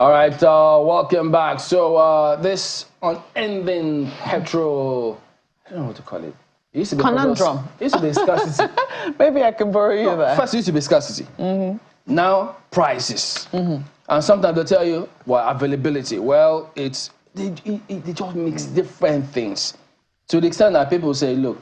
All right, welcome back. So this unending petrol, I don't know what to call it. It used to be conundrum. It used to be scarcity. Maybe I can borrow you that. First, it used to be scarcity. Now, prices. And sometimes they tell you, well, availability. Well, they just mix different things. To the extent that people say, look,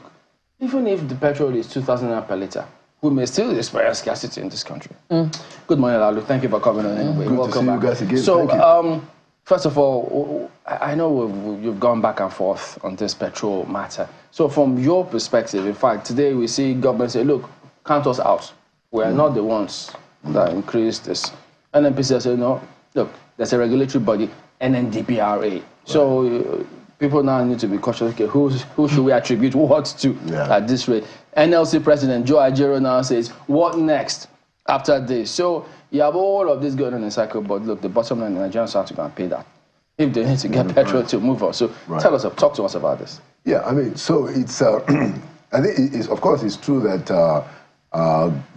even if the petrol is 2,000 naira per litre, we may still experience scarcity in this country. Good morning, Laolu. Thank you for coming on anyway. Good Welcome to see back. you guys again. So, Thank you. first of all, I know you've gone back and forth on this petrol matter. So from your perspective, in fact, today we see government say, look, count us out. We are not the ones that increased this. NNPC say, no, look, there's a regulatory body, NNDPRA. Right. So people now need to be cautious. Okay, who should we attribute what to at this rate? NLC President Joe Ajero now says, what next after this? So you have all of this going on in a cycle, but look, the bottom line, the Nigerians have to go and pay that if they need to get petrol to move on. So talk to us about this. Yeah, I mean, so it's, I think it's, of course, it's true that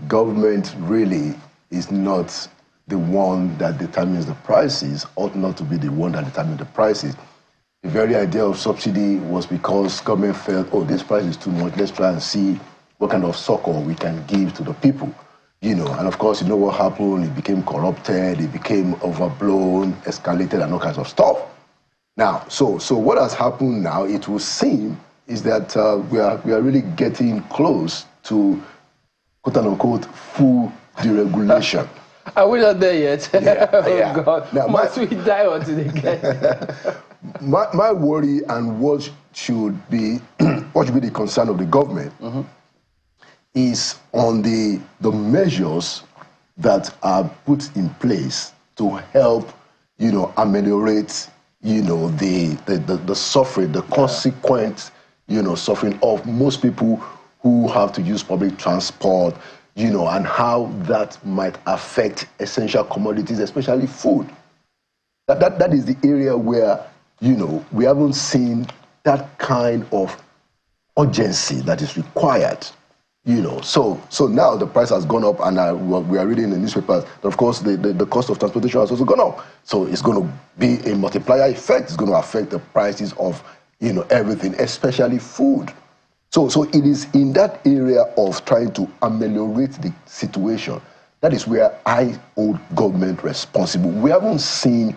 government really is not the one that determines the prices, ought not to be the one that determines the prices. The very idea of subsidy was because government felt, oh, this price is too much, let's try and see what kind of succor we can give to the people. You know, and of course, you know what happened, it became corrupted, it became overblown, escalated, and all kinds of stuff. Now, so what has happened now, it will seem, is that we are really getting close to, quote-unquote, full deregulation. Are we not there yet? Yeah. Oh, God. Now, must we die until they get my worry and what should be the concern of the government is on the measures that are put in place to help, ameliorate, the suffering, the consequent, suffering of most people who have to use public transport, and how that might affect essential commodities, especially food. That is the area where, we haven't seen that kind of urgency that is required. So now the price has gone up, and we are reading in the newspapers that, of course, the cost of transportation has also gone up. So it's going to be a multiplier effect. It's going to affect the prices of, everything, especially food. So it is in that area of trying to ameliorate the situation, that is where I hold government responsible. We haven't seen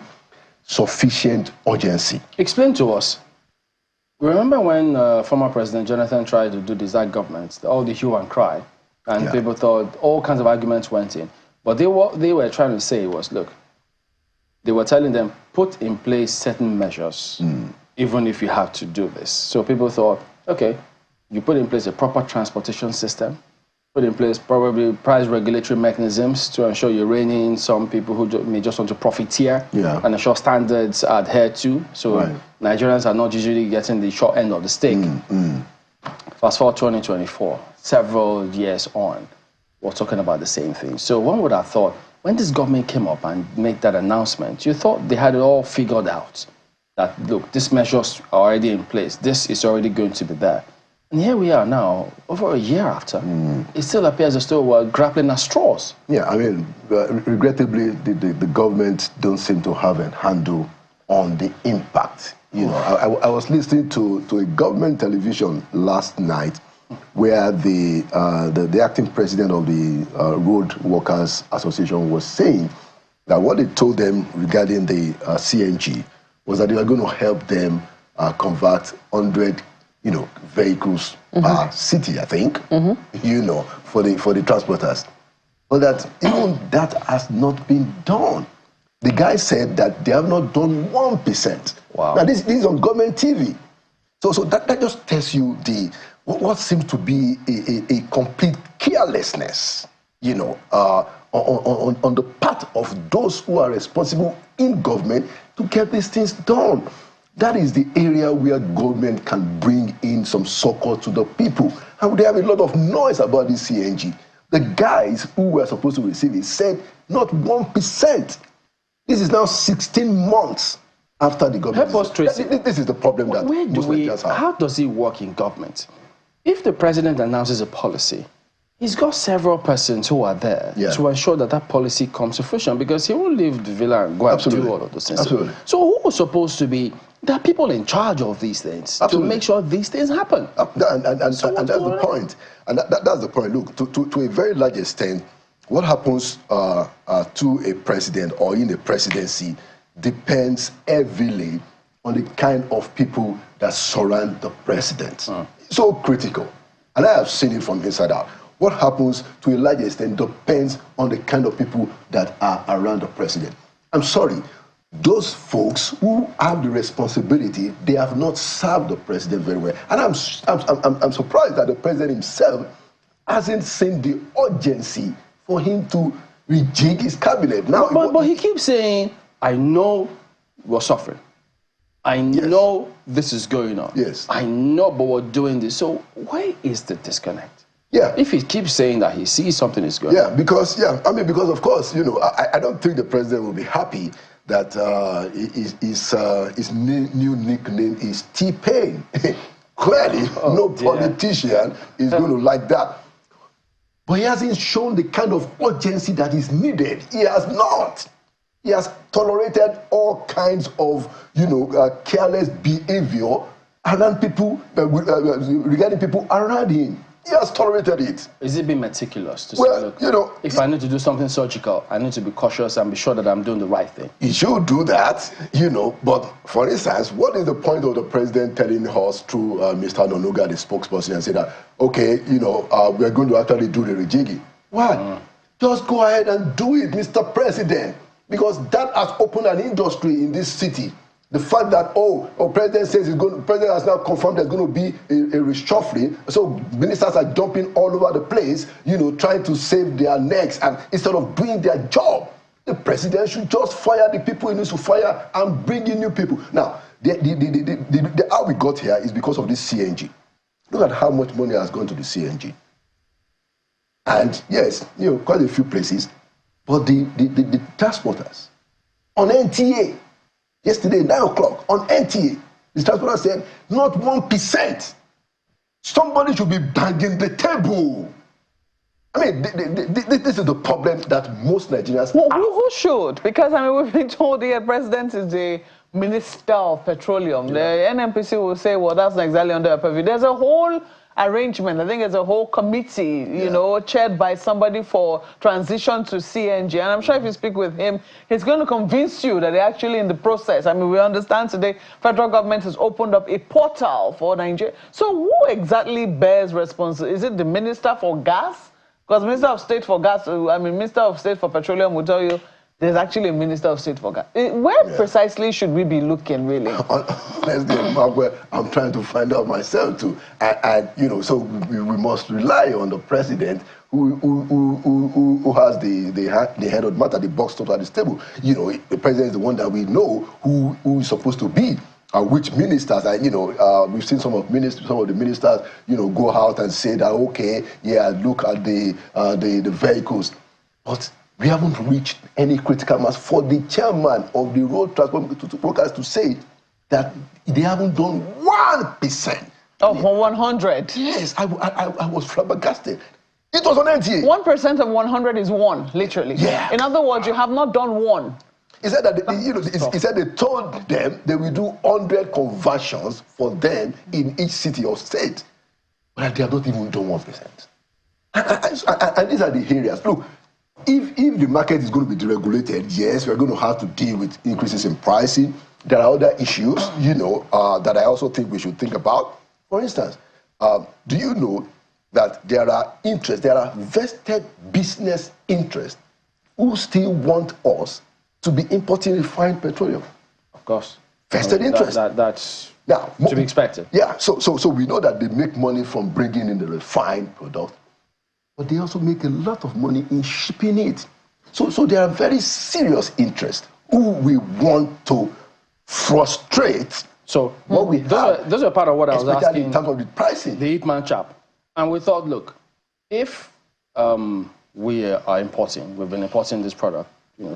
sufficient urgency. Explain to us. Remember when former President Jonathan tried to do the ZAG government, all the hue and cry, and people thought all kinds of arguments went in. But they were trying to say was, look, they were telling them, put in place certain measures, even if you have to do this. So people thought, okay, you put in place a proper transportation system, put in place probably price regulatory mechanisms to ensure you're reining in some people who may just want to profiteer and ensure standards are adhered to. So Nigerians are not usually getting the short end of the stick. Fast forward 2024, several years on, we're talking about the same thing. So one would have thought, when this government came up and made that announcement, you thought they had it all figured out. That, look, these measures are already in place. This is already going to be there. And here we are now, over a year after. It still appears as though we're grappling at straws. Yeah, I mean, regrettably, the government don't seem to have a handle on the impact. I was listening to a government television last night where the acting president of the Road Workers Association was saying that what they told them regarding the CNG was that they were going to help them convert 100 vehicles per city, I think, for the transporters. But that even that has not been done. The guy said that they have not done 1%. Wow. Now this is on government TV. So that just tells you what seems to be a complete carelessness, on the part of those who are responsible in government to get these things done. That is the area where government can bring in some succor to the people. And they have a lot of noise about this CNG. The guys who were supposed to receive it said not 1%. This is now 16 months after the government. Help us trace it. This is the problem that most Nigerians have. How does it work in government? If the president announces a policy he's got several persons who are there to ensure that that policy comes to fruition, because he won't leave the villa and go and do all of those things. Absolutely. So who was supposed to be, there are people in charge of these things to make sure these things happen. And that's the point. And that's the point. Look, to a very large extent, what happens to a president or in a presidency depends heavily on the kind of people that surround the president. So critical. And I have seen it from inside out. What happens to a large extent depends on the kind of people that are around the president. I'm sorry, those folks who have the responsibility, they have not served the president very well. And I'm surprised that the president himself hasn't seen the urgency for him to rejig his cabinet. Now, but he keeps saying, I know we're suffering. I know this is going on. Yes. I know, but we're doing this. So why is the disconnect? Yeah. If he keeps saying that he sees something is going on. Because of course, I don't think the president will be happy that his new nickname is T-Pain. Clearly, no politician is going to like that. But he hasn't shown the kind of urgency that is needed. He has not. He has tolerated all kinds of, careless behavior around people, regarding people around him. He has tolerated it. Is it being meticulous to say, look, if I need to do something surgical, I need to be cautious and be sure that I'm doing the right thing? He should do that, but for instance, what is the point of the president telling us through Mr. Nonuga, the spokesperson, and say that, okay, we're going to actually do the rejigging? Why? Just go ahead and do it, Mr. President, because that has opened an industry in this city. The fact that, president says president has now confirmed there's going to be a reshuffling, so ministers are jumping all over the place, trying to save their necks, and instead of doing their job, the president should just fire the people he needs to fire and bring in new people. Now, how we got here is because of this CNG. Look at how much money has gone to the CNG. And yes, quite a few places, but the transporters on NTA, yesterday, 9 o'clock, on NTA, the transporter said, not 1%. Somebody should be banging the table. I mean, this is the problem that most Nigerians have. Who should? Because, we've been told the president is the Minister of Petroleum. The NNPC will say, well, that's not exactly under a purview. There's a whole arrangement. I think it's a whole committee, chaired by somebody for transition to CNG. And I'm sure if you speak with him, he's going to convince you that they're actually in the process. We understand today federal government has opened up a portal for Nigeria. So who exactly bears responsibility? Is it the Minister for Gas? Because Minister of State for Gas, Minister of State for Petroleum will tell you there's actually a Minister of State for Gas. Where precisely should we be looking, really? Honestly, I'm trying to find out myself too. And so we must rely on the president who has the head of the matter, the box top at this table. The president is the one that we know who is supposed to be. Which ministers, we've seen some of the ministers, go out and say that, okay, look at the vehicles. But we haven't reached any critical mass for the chairman of the road transport workers to say that they haven't done 1%. Of 100? Yes, I was flabbergasted. It was on NTA. 1% of 100 is one, literally. Yeah. In other words, you have not done one. He said that he said they told them they will do 100 conversions for them in each city or state, but they have not even done 1%. And these are the areas. Look, if the market is going to be deregulated, yes, we're going to have to deal with increases in pricing. There are other issues, that I also think we should think about. For instance, do you know that there are vested business interests who still want us to be importing refined petroleum? Of course. Vested interest. That's to be expected. Yeah, so we know that they make money from bringing in the refined product, but they also make a lot of money in shipping it. So there are very serious interests who we want to frustrate. So what we have, those are part of what I was asking in terms of the pricing. The Hitman chap. And we thought, look, if we are importing, we've been importing this product,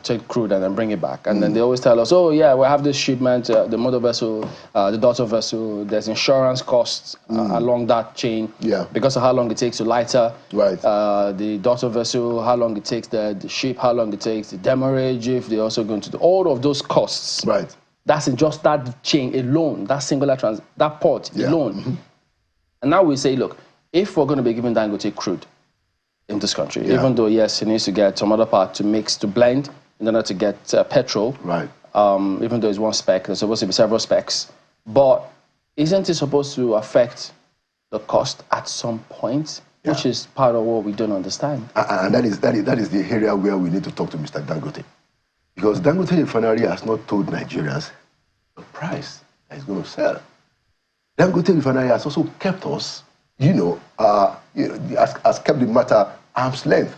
take crude and then bring it back. And then they always tell us, oh, yeah, we have this shipment, the motor vessel, the daughter vessel, there's insurance costs along that chain because of how long it takes to lighter. Right. The daughter vessel, how long it takes, the ship, how long it takes, the demurrage, if they're also going to do all of those costs. Right. That's in just that chain alone, that singular that port alone. And now we say, look, if we're going to be giving Dangote crude in this country, even though, yes, it needs to get some other part to mix, to blend in order to get petrol. Right. Even though it's one spec, there's supposed to be several specs. But isn't it supposed to affect the cost at some point? Which is part of what we don't understand. And that is the area where we need to talk to Mr. Dangote. Because Dangote Refinery has not told Nigerians the price that it's going to sell. Dangote Refinery has also kept us, has kept the matter arm's length.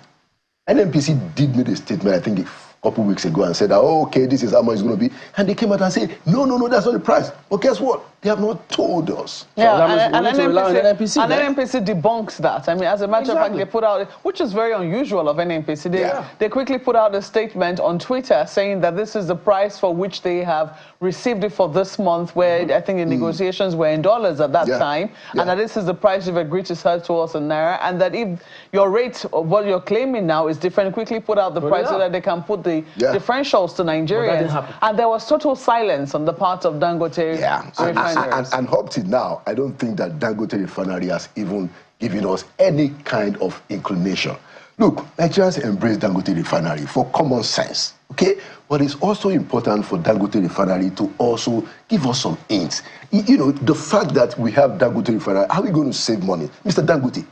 NNPC did make a statement, I think, a couple weeks ago and said, oh, okay, this is how much it's going to be. And they came out and said, no, that's not the price. But guess what? They have not told us. Yeah, so and NNPC debunks that. I mean, as a matter of fact, they put out, which is very unusual of NNPC, they quickly put out a statement on Twitter saying that this is the price for which they have received it for this month, where I think the negotiations were in dollars at that time, and that this is the price you've agreed to sell to us in Naira, and that if your rate of what you're claiming now is different, quickly put out the price so that they can put the differentials to Nigerians. And there was total silence on the part of Dangote. And up till now, I don't think that Dangote Refinery has even given us any kind of inclination. Look, Nigerians embrace Dangote Refinery for common sense, okay? But it's also important for Dangote Refinery to also give us some hints. The fact that we have Dangote Refinery, how are we going to save money? Mr. Dangote,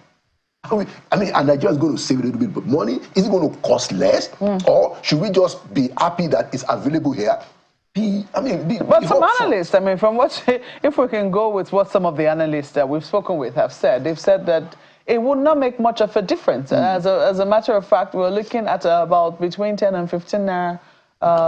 are Nigerians going to save a little bit of money? Is it going to cost less? Or should we just be happy that it's available here? But some analysts, from what, if we can go with what some of the analysts that we've spoken with have said, they've said that it would not make much of a difference. As a matter of fact, we're looking at about between 10 and 15 naira,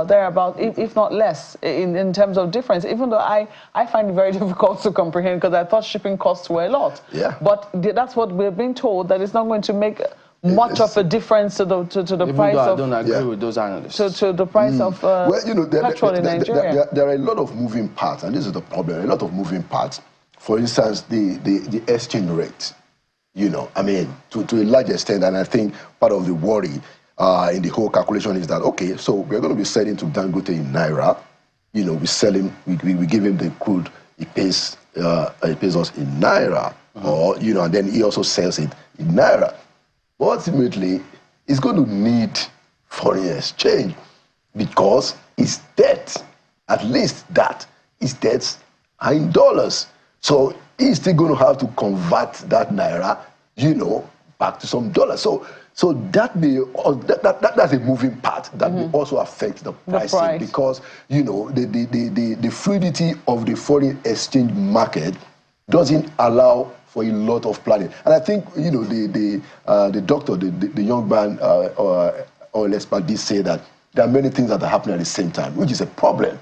thereabout, if not less, in terms of difference, even though I find it very difficult to comprehend because I thought shipping costs were a lot. Yeah. But that's what we're being told, that it's not going to make much of a difference to the price of... I don't agree with those analysts. To the price of petrol in Nigeria. There are a lot of moving parts, and this is the problem, a lot of moving parts. For instance, the exchange rate, to a large extent, and I think part of the worry in the whole calculation is that, okay, so we're going to be selling to Dangote in Naira, we sell him, we give him the crude, he pays us in Naira, or, and then he also sells it in Naira. Ultimately, it's going to need foreign exchange because his debt, at least that, his debts are in dollars. So he's still going to have to convert that Naira, back to some dollars. So that's a moving part that will also affect the pricing because, the fluidity of the foreign exchange market doesn't allow for a lot of planning. And I think, the doctor, the young man, or expert did say that there are many things that are happening at the same time, which is a problem.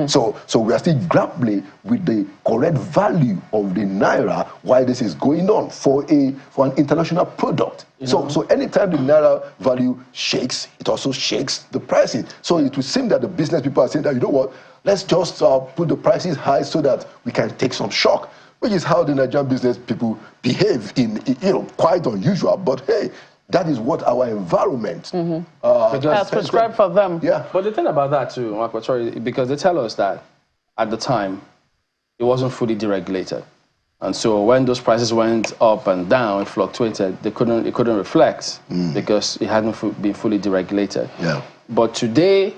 So we are still grappling with the correct value of the Naira while this is going on for an international product. So anytime the Naira value shakes, it also shakes the pricing. So it would seem that the business people are saying that, let's just put the prices high so that we can take some shock, which is how the Nigerian business people behave in quite unusual. But hey, that is what our environment has prescribed for them. Yeah. But the thing about that too, Marco, sorry, because they tell us that at the time it wasn't fully deregulated, and so when those prices went up and down, it fluctuated. It couldn't reflect because it hadn't been fully deregulated. Yeah. But today,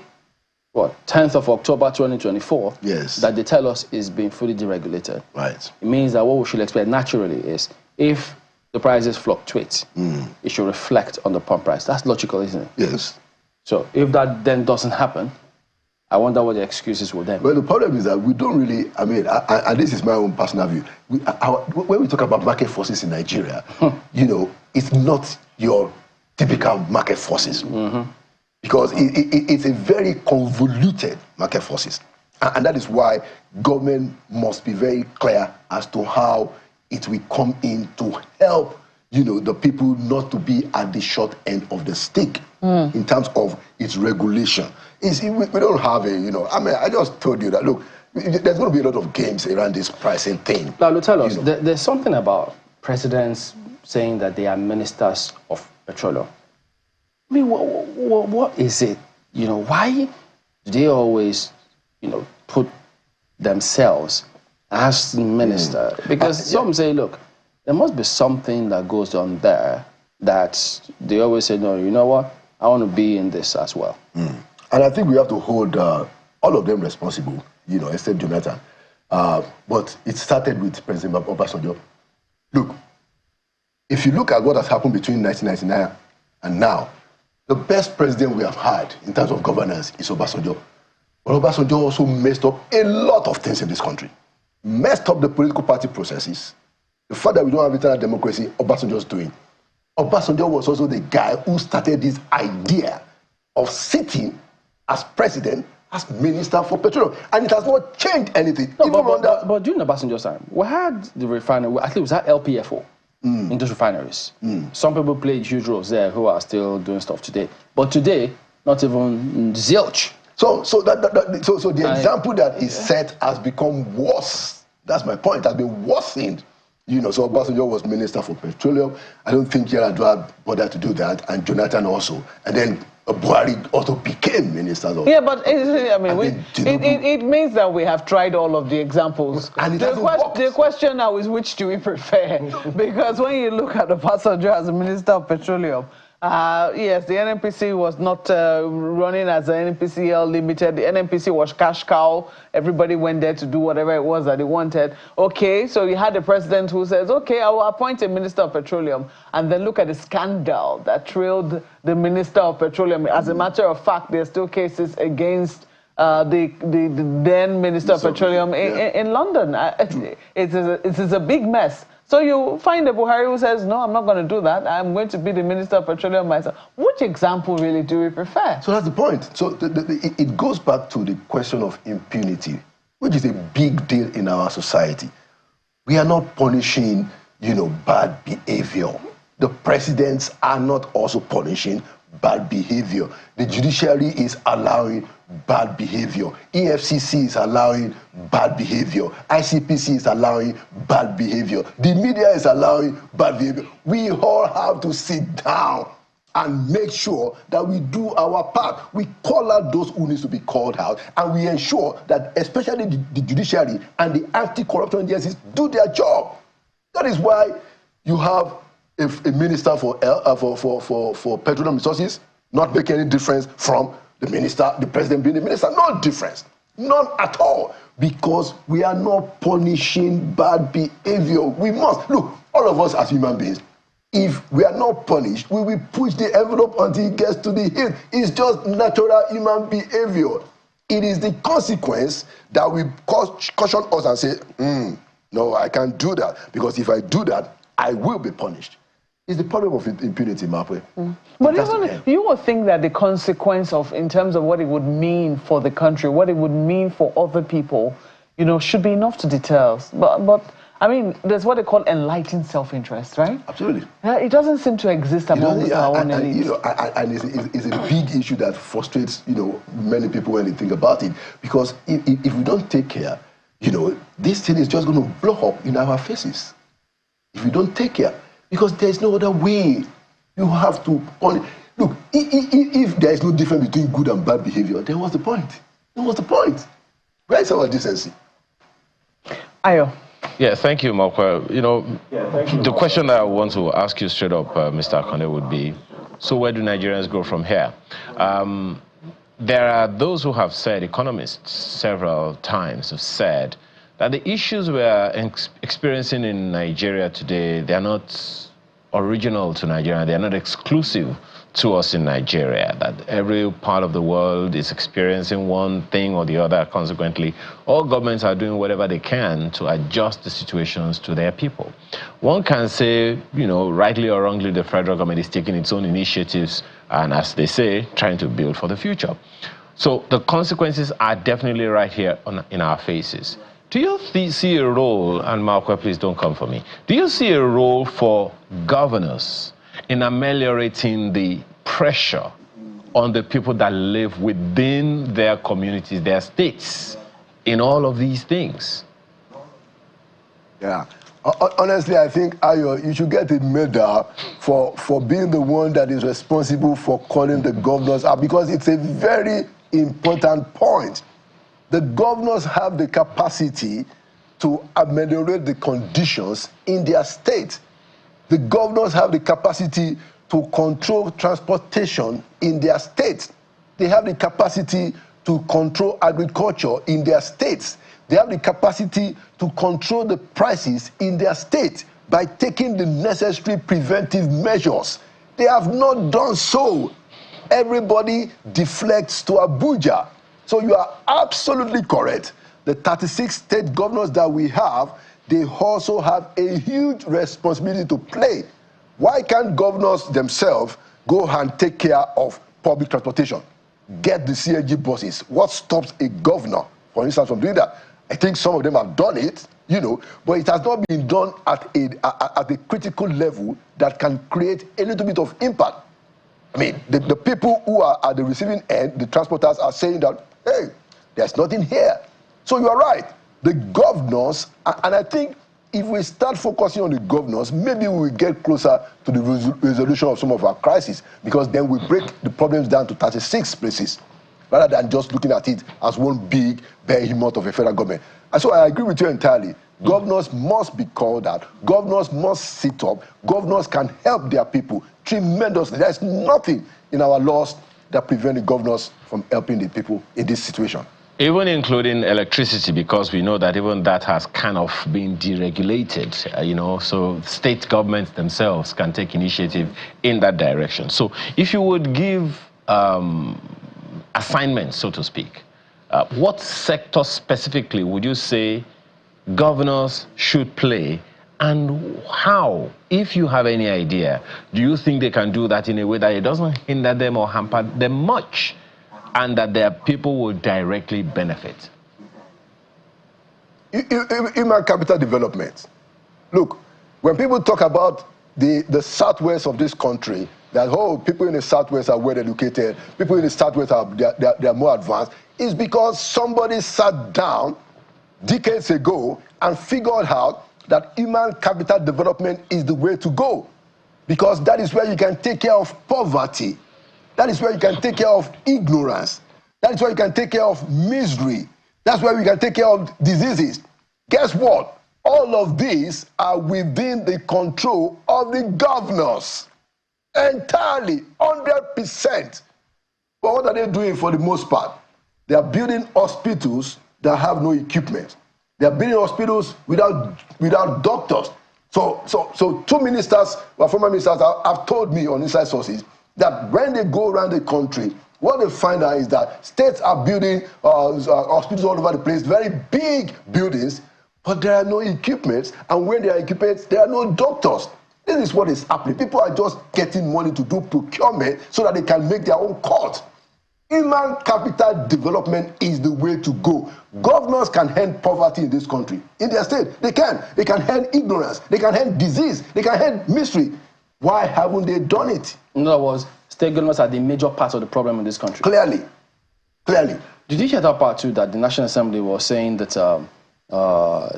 10th of October 2024, that they tell us is being fully deregulated. Right. It means that what we should expect naturally is if the prices fluctuate, it should reflect on the pump price. That's logical, isn't it? Yes. So if that then doesn't happen, I wonder what the excuses will then be. Well, the problem is that we don't really, and this is my own personal view, when we talk about market forces in Nigeria, it's not your typical market forces. Because it's a very convoluted market forces. And that is why government must be very clear as to how it will come in to help, the people not to be at the short end of the stick in terms of its regulation. We don't have I just told you that, look, there's going to be a lot of games around this pricing thing. Laolu, tell us, there's something about presidents saying that they are ministers of petroleum. I mean, what is it? Why do they always, put themselves as minister? Because some say, look, there must be something that goes on there that they always say, no, you know what? I want to be in this as well. And I think we have to hold all of them responsible, except Jonathan. But it started with President Obasanjo. Look, if you look at what has happened between 1999 and now, the best president we have had in terms of governance is Obasanjo. But Obasanjo also messed up a lot of things in this country. Messed up the political party processes. The fact that we don't have internal democracy, Obasanjo's doing. Obasanjo was also the guy who started this idea of sitting as president, as minister for petroleum. And it has not changed anything. No, but during Obasanjo's time, we had the refinery, at least it was that LPFO. In those refineries. Some people played huge roles there who are still doing stuff today. But today, not even zilch. So the example that is set has become worse. That's my point. It has been worsened. So Obasanjo was minister for petroleum. I don't think Yar'Adua bothered to do that, and Jonathan also. And then Buhari also became minister of. Yeah, but it means that we have tried all of the examples. And the question now is, which do we prefer? Because when you look at Obasanjo as a minister of petroleum, yes, the NNPC was not running as an NNPCL limited. The NNPC was cash cow. Everybody went there to do whatever it was that they wanted. Okay, so you had the president who says, okay, I will appoint a minister of petroleum. And then look at the scandal that trailed the minister of petroleum. As a matter of fact, there are still cases against the then minister of petroleum in London. It is a big mess. So you find a Buhari who says, no, I'm not going to do that. I'm going to be the minister of petroleum myself. Which example really do we prefer? So that's the point. So it goes back to the question of impunity, which is a big deal in our society. We are not punishing, bad behavior. The presidents are not also punishing bad behavior. The judiciary is allowing bad behavior. EFCC is allowing bad behavior. ICPC is allowing bad behavior. The media is allowing bad behavior. We all have to sit down and make sure that we do our part. We call out those who need to be called out, and we ensure that especially the judiciary and the anti-corruption agencies do their job. That is why you have a minister for petroleum resources not making any difference from the president being the minister. No difference. None at all. Because we are not punishing bad behavior. We must. Look, all of us as human beings, if we are not punished, we will push the envelope until it gets to the hill. It's just natural human behavior. It is the consequence that will caution us and say, no, I can't do that. Because if I do that, I will be punished. It's the problem of impunity, Mapwe. But even you would think that the consequence in terms of what it would mean for the country, what it would mean for other people, should be enough to deter us. But I mean, there's what they call enlightened self-interest, right? Absolutely. It doesn't seem to exist among our own elites. And it's a big issue that frustrates, many people when they think about it. Because if we don't take care, this thing is just going to blow up in our faces. If we don't take care. Because there's no other way. You have to look. If there is no difference between good and bad behavior, then what's the point? Then what's the point? Where is our decency? Ayo. Yeah, thank you, Mokwa. The question that I want to ask you straight up, Mr. Akande, would be: so where do Nigerians go from here? There are those who have said, economists several times have said, that the issues we are experiencing in Nigeria today, they are not original to Nigeria. They are not exclusive to us in Nigeria, that every part of the world is experiencing one thing or the other. Consequently, all governments are doing whatever they can to adjust the situations to their people. One can say, rightly or wrongly, the federal government is taking its own initiatives and, as they say, trying to build for the future. So the consequences are definitely right here in our faces. Do you see a role, and Malcolm, please don't come for me, do you see a role for governors in ameliorating the pressure on the people that live within their communities, their states, in all of these things? Yeah. Honestly, I think, Ayo, you should get a medal for being the one that is responsible for calling the governors out, because it's a very important point. The governors have the capacity to ameliorate the conditions in their state. The governors have the capacity to control transportation in their states. They have the capacity to control agriculture in their states. They have the capacity to control the prices in their state by taking the necessary preventive measures. They have not done so. Everybody deflects to Abuja. So you are absolutely correct. The 36 state governors that we have, they also have a huge responsibility to play. Why can't governors themselves go and take care of public transportation? Get the CNG buses. What stops a governor, for instance, from doing that? I think some of them have done it, you know, but it has not been done at a critical level that can create a little bit of impact. I mean, the people who are at the receiving end, the transporters, are saying that, hey, there's nothing here. So you are right. The governors, and I think if we start focusing on the governors, maybe we will get closer to the resolution of some of our crises, because then we break the problems down to 36 places, rather than just looking at it as one big behemoth of a federal government. And so I agree with you entirely. Governors must be called out. Governors must sit up. Governors can help their people tremendously. There's nothing in our laws that prevent the governors from helping the people in this situation. Even including electricity, because we know that even that has kind of been deregulated, you know, so state governments themselves can take initiative in that direction. So if you would give assignments, so to speak, what sector specifically would you say governors should play, and how, if you have any idea, do you think they can do that in a way that it doesn't hinder them or hamper them much, and that their people will directly benefit? Human capital development. Look, when people talk about the southwest of this country, that, oh, people in the southwest are well educated, people in the southwest are they're more advanced, is because somebody sat down decades ago and figured out that human capital development is the way to go. Because that is where you can take care of poverty. That is where you can take care of ignorance. That is where you can take care of misery. That's where we can take care of diseases. Guess what? All of these are within the control of the governors. Entirely, 100%. But what are they doing for the most part? They are building hospitals that have no equipment. They are building hospitals without doctors. So two ministers, well, former ministers, have told me on inside sources that when they go around the country, what they find out is that states are building hospitals all over the place, very big buildings, but there are no equipment. And when there are equipment, there are no doctors. This is what is happening. People are just getting money to do procurement so that they can make their own calls. Human capital development is the way to go. Governors can end poverty in this country. In their state, they can. They can end ignorance. They can end disease. They can end mystery. Why haven't they done it? In other words, state governments are the major part of the problem in this country. Clearly. Clearly. Did you hear that part too, that the National Assembly was saying that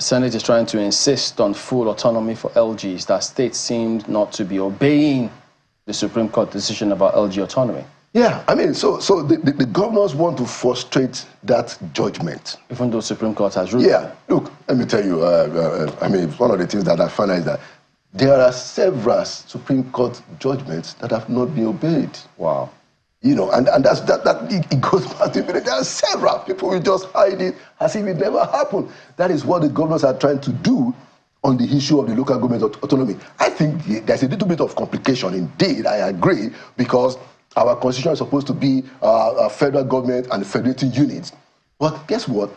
Senate is trying to insist on full autonomy for LGs, that states seemed not to be obeying the Supreme Court decision about LG autonomy? Yeah, I mean, so the governors want to frustrate that judgment. Even though Supreme Court has ruled. Yeah, look, let me tell you, I mean, one of the things that I find out is that there are several Supreme Court judgments that have not been obeyed. Wow. You know, and it goes back to, there are several people who just hide it as if it never happened. That is what the governors are trying to do on the issue of the local government autonomy. I think there's a little bit of complication indeed, I agree, because our constitution is supposed to be a federal government and federating units. But guess what?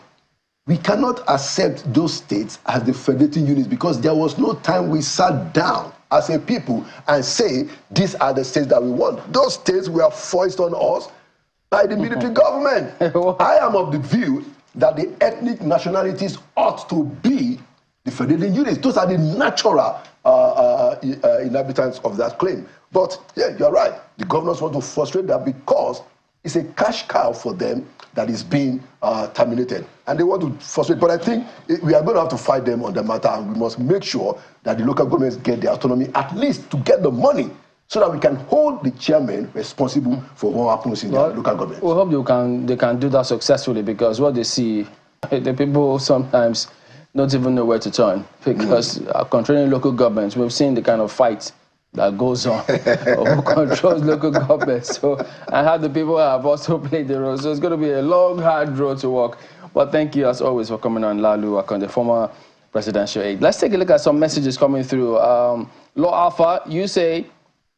We cannot accept those states as the federating units because there was no time we sat down as a people and say, these are the states that we want. Those states were forced on us by the military government. I am of the view that the ethnic nationalities ought to be the federating units. Those are the natural inhabitants of that claim. But yeah, you're right. The governors want to frustrate that because it's a cash cow for them that is being terminated. And they want to frustrate. But I think we are going to have to fight them on the matter, and we must make sure that the local governments get their autonomy, at least to get the money, so that we can hold the chairman responsible for what happens in their local government. We hope they can do that successfully, because what they see, the people sometimes don't even know where to turn, because controlling local governments, we've seen the kind of fight that goes on of who controls local governments. So, and how the people have also played the role. So it's going to be a long, hard road to walk. But thank you, as always, for coming on, Laolu, the former presidential aide. Let's take a look at some messages coming through. Law Alpha, you say,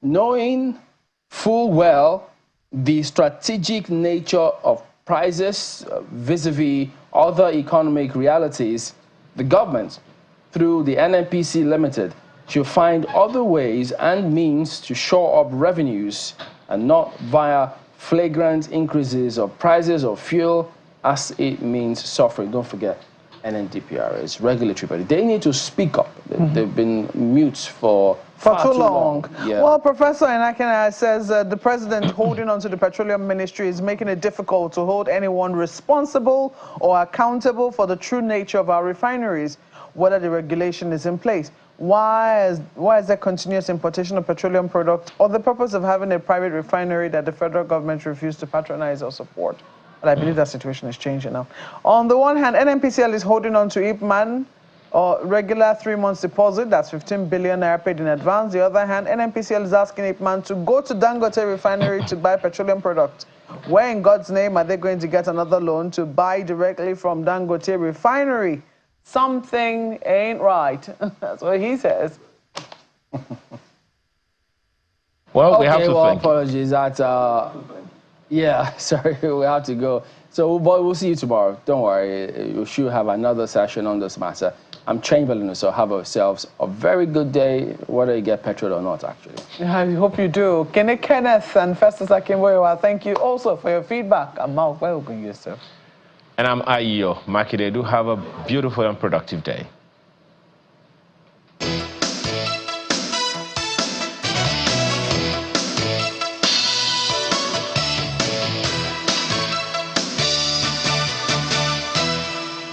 knowing full well the strategic nature of prices vis-a-vis other economic realities, the government, through the NNPC Limited, should find other ways and means to shore up revenues, and not via flagrant increases of prices of fuel, as it means suffering. Don't forget, NNDPR is regulatory body. They need to speak up. They've been mute for too long. Yeah. Well, Professor Inakina says the president holding on to the Petroleum Ministry is making it difficult to hold anyone responsible or accountable for the true nature of our refineries, whether the regulation is in place. Why is there continuous importation of petroleum products, or the purpose of having a private refinery that the federal government refused to patronize or support? But I believe that situation is changing now. On the one hand, NNPCL is holding on to Ipman, or regular 3 months deposit, that's 15 billion naira paid in advance. The other hand, NNPCL is asking Ipman to go to Dangote refinery to buy petroleum products. Where in God's name are they going to get another loan to buy directly from Dangote refinery? Something ain't right. That's what he says. Well, okay, we have to thank apologies that yeah, sorry, we have to go. So we'll see you tomorrow. Don't worry, you should have another session on this matter. I'm Chamberlain, so have yourselves a very good day, whether you get petrol or not, actually. I hope you do. Kenneth and Festus Akimboyewa, thank you also for your feedback. I'm Mal. Welcome yourself. And I'm Ayo Makide. Do have a beautiful and productive day.